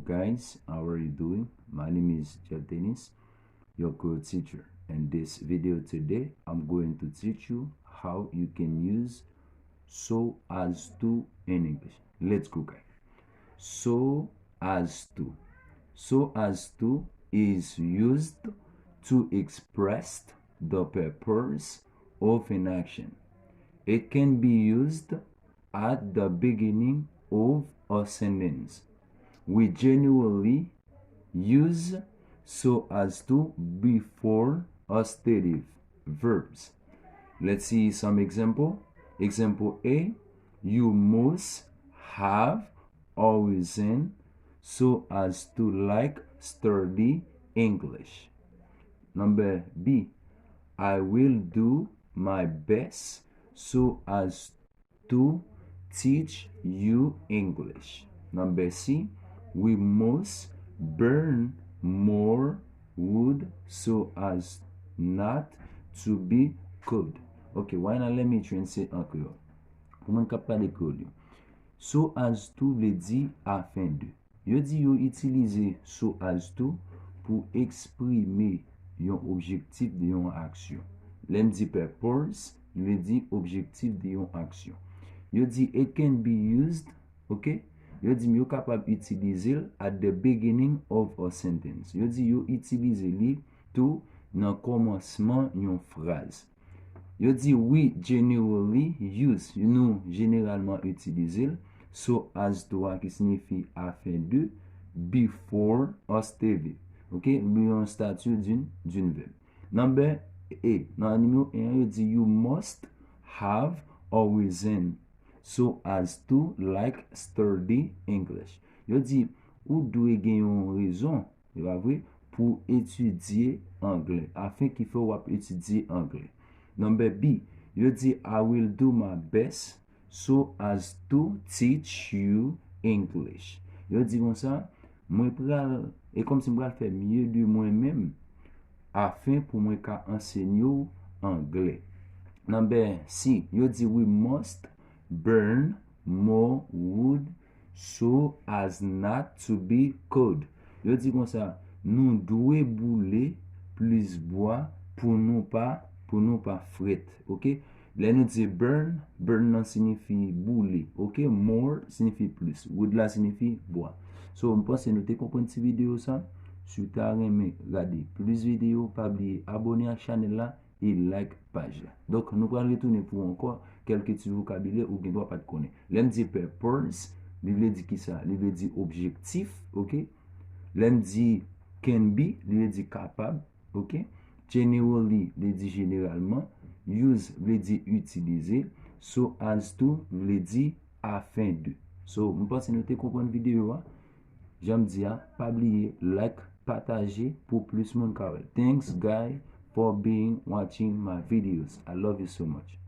up, guys? How are you doing? My name is Jeff Dennis, your co-teacher. In this video today, I'm going to teach you how you can use so as to in English. Let's go, guys. So as to. So as to is used to express the purpose of an action. It can be used at the beginning of a sentence. We generally use so as to before auxiliary verbs. Let's see some example. Example A, you must have always in so as to like study English. Number B, I will do my best so as to teach you English. Number C, we must burn more wood so as not to be cold. Okay, why not let me translate en créole. Pour moi capable de créole. So as to veut dire afin de. Yo di yo utiliser so as to pour exprimer yon objectif de yon action. Lem di purpose, veut dire objectif de yon action. Yo di it can be used, okay? Yo di yo capable utiliser at the beginning of a sentence. Yo di yo utiliser li tout nan commencement yon phrase. Yo di we generally use, nous généralement utiliser so as to qui signifie afin de before auxiliary. OK, un statut d'une verbe. Number A, dans numéro 1, yo di you must have always in so as to like study English. Yo di ou doit gen yon raison, pas vrai, pour étudier anglais afin qu'il faut wap étudier anglais. Number B, you di I will do my best so as to teach you English. You di comme ça, moi pral et comme si moi faire mieux de moi-même afin pour moi ka enseigner anglais. Number C, you di we must burn more wood so as not to be cold. You di comme ça, nous devons brûler plus bois pour nous pas fret, ok? Là nous dit burn non signifie brûler, ok? More signifie plus, wood là signifie bois. So, je pense que nous te comprenez cette vidéo ça. Si tu as aimé, regardez plus vidéos, pas oublier abonner à la chaîne là et like page là. Donc nous allons retourner pour encore quelques petits vocabulaire ou bien pas de connaître. Là dit purpose, il veut dire qui ça? Il veut dire objectif, ok? Là dit can be, il veut dire capable, ok? Generally, veut dire généralement. Use veut dire utiliser. So as to veut dire afin de. So, je pense que nous te comprenez la vidéo. J'aime dire, pas oublier, like, partager pour plus de monde. Thanks, guys, for being watching my videos. I love you so much.